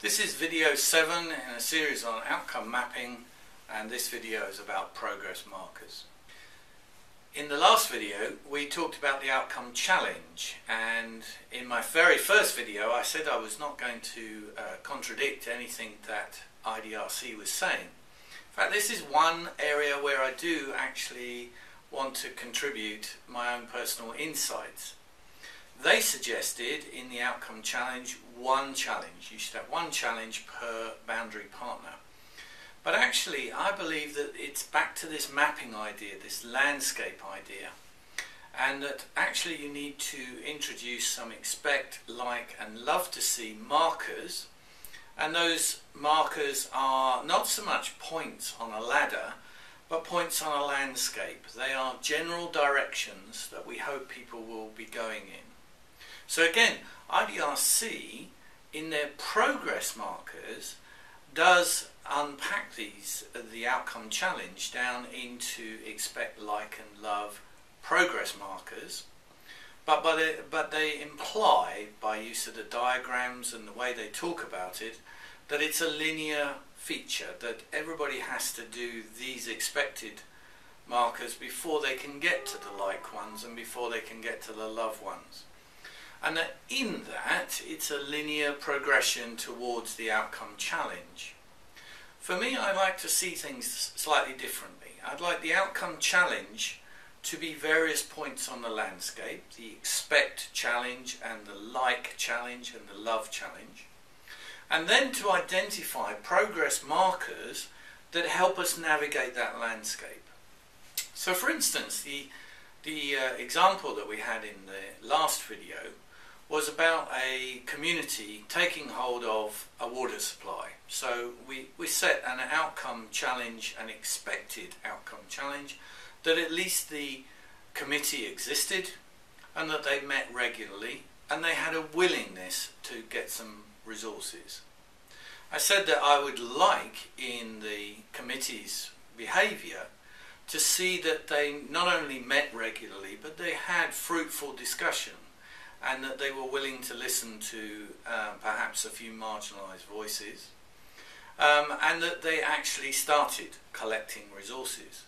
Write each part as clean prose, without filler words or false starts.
This is video 7 in a series on outcome mapping, and this video is about progress markers. In the last video we talked about the outcome challenge, and in my very first video I said I was not going to contradict anything that IDRC was saying. In fact, this is one area where I do actually want to contribute my own personal insights. They suggested in the outcome challenge one challenge. You should have one challenge per boundary partner. But actually I believe that it's back to this mapping idea, this landscape idea, and that actually you need to introduce some expect, like and love to see markers, and those markers are not so much points on a ladder but points on a landscape. They are general directions that we hope people will be going in. So again, IDRC in their progress markers does unpack the outcome challenge down into expect, like and love progress markers, but they imply, by use of the diagrams and the way they talk about it, that it's a linear feature, that everybody has to do these expected markers before they can get to the like ones and before they can get to the love ones. And that in that, it's a linear progression towards the outcome challenge. For me, I like to see things slightly differently. I'd like the outcome challenge to be various points on the landscape, the expect challenge and the like challenge and the love challenge, and then to identify progress markers that help us navigate that landscape. So for instance, the example that we had in the last video was about a community taking hold of a water supply. So we set an outcome challenge, an expected outcome challenge, that at least the committee existed and that they met regularly and they had a willingness to get some resources. I said that I would like in the committee's behaviour to see that they not only met regularly but they had fruitful discussion, and that they were willing to listen to perhaps a few marginalised voices, and that they actually started collecting resources.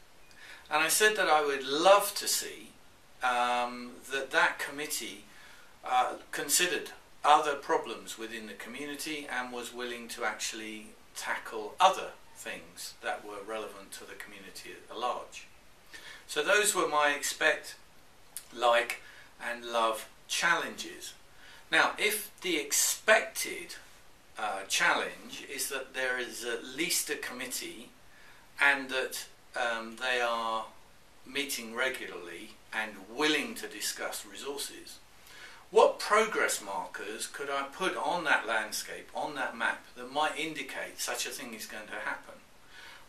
And I said that I would love to see that committee considered other problems within the community and was willing to actually tackle other things that were relevant to the community at large. So those were my expect, like and love challenges. Now, if the expected challenge is that there is at least a committee and that they are meeting regularly and willing to discuss resources, what progress markers could I put on that landscape, on that map, that might indicate such a thing is going to happen?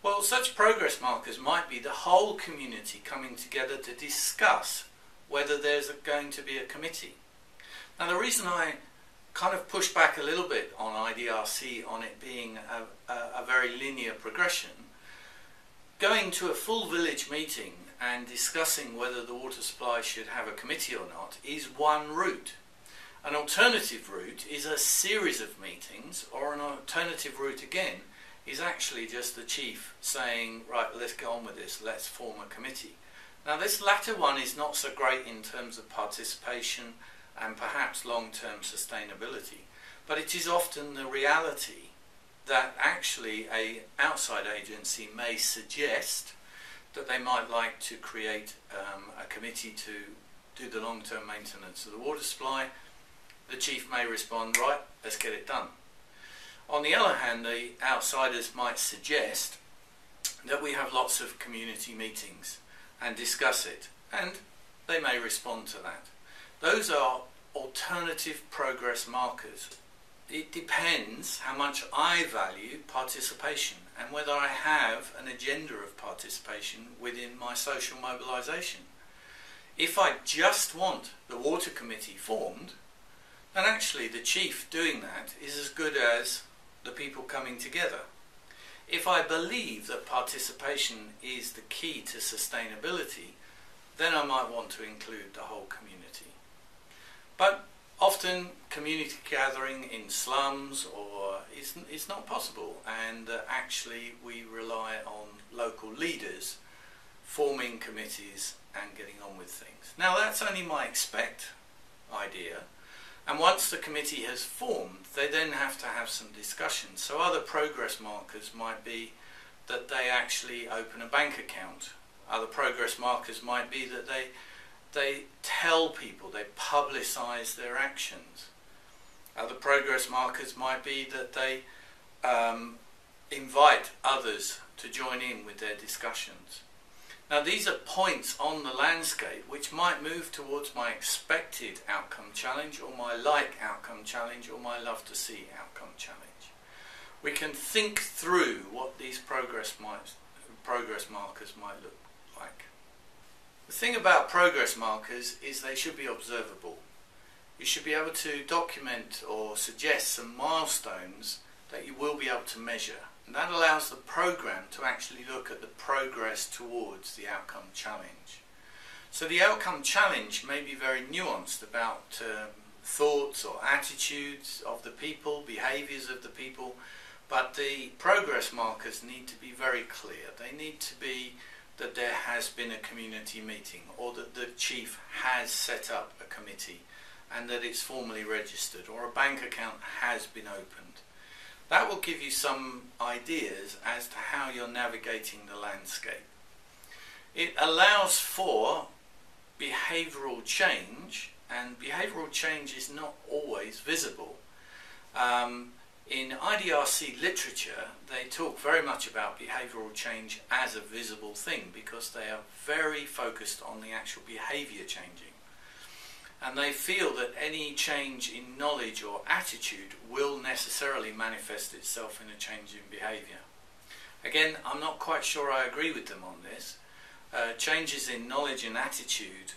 Well, such progress markers might be the whole community coming together to discuss whether there's going to be a committee. Now, the reason I kind of push back a little bit on IDRC on it being a very linear progression, going to a full village meeting and discussing whether the water supply should have a committee or not is one route. An alternative route is a series of meetings, or an alternative route again is actually just the chief saying, right, let's go on with this, let's form a committee. Now, this latter one is not so great in terms of participation and perhaps long-term sustainability, but it is often the reality that actually an outside agency may suggest that they might like to create a committee to do the long-term maintenance of the water supply. The chief may respond, right, let's get it done. On the other hand, the outsiders might suggest that we have lots of community meetings and discuss it, and they may respond to that. Those are alternative progress markers. It depends how much I value participation and whether I have an agenda of participation within my social mobilisation. If I just want the water committee formed, then actually the chief doing that is as good as the people coming together. If I believe that participation is the key to sustainability, then I might want to include the whole community. But Often community gathering in slums or is not possible, and actually we rely on local leaders forming committees and getting on with things. Now that's only my expect idea, and once the committee has formed, they then have to have some discussions. So other progress markers might be that they actually open a bank account. Other progress markers might be that they tell people, they publicise their actions. Other progress markers might be that they invite others to join in with their discussions. Now these are points on the landscape which might move towards my expected outcome challenge, or my like outcome challenge, or my love to see outcome challenge. We can think through what these progress markers might look like. The thing about progress markers is they should be observable. You should be able to document or suggest some milestones that you will be able to measure. And that allows the program to actually look at the progress towards the outcome challenge. So the outcome challenge may be very nuanced about thoughts or attitudes of the people, behaviours of the people, but the progress markers need to be very clear. They need to be that there has been a community meeting, or that the chief has set up a committee and that it's formally registered, or a bank account has been opened. That will give you some ideas as to how you're navigating the landscape. It allows for behavioural change, and behavioural change is not always visible. In IDRC literature, they talk very much about behavioural change as a visible thing, because they are very focused on the actual behaviour changing. And they feel that any change in knowledge or attitude will necessarily manifest itself in a change in behaviour. Again, I'm not quite sure I agree with them on this. Changes in knowledge and attitude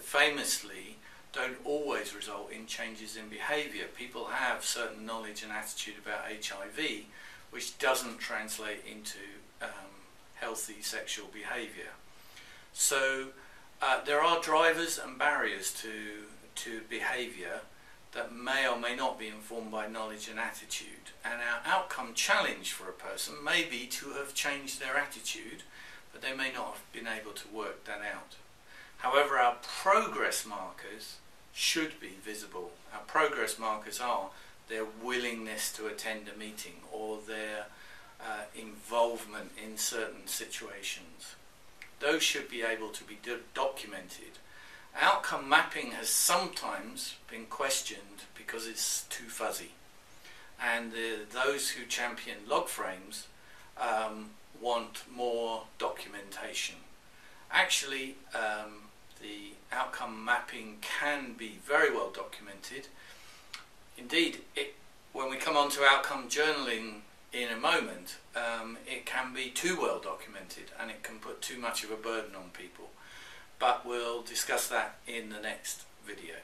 famously don't always result in changes in behaviour. People have certain knowledge and attitude about HIV which doesn't translate into healthy sexual behaviour. So there are drivers and barriers to behaviour that may or may not be informed by knowledge and attitude, and our outcome challenge for a person may be to have changed their attitude, but they may not have been able to work that out. However, our progress markers should be visible. Our progress markers are their willingness to attend a meeting, or their involvement in certain situations. Those should be able to be documented. Outcome mapping has sometimes been questioned because it's too fuzzy, and those who champion log frames want more documentation. Actually, the outcome mapping can be very well documented. Indeed, when we come on to outcome journaling in a moment, it can be too well documented, and it can put too much of a burden on people. But we'll discuss that in the next video.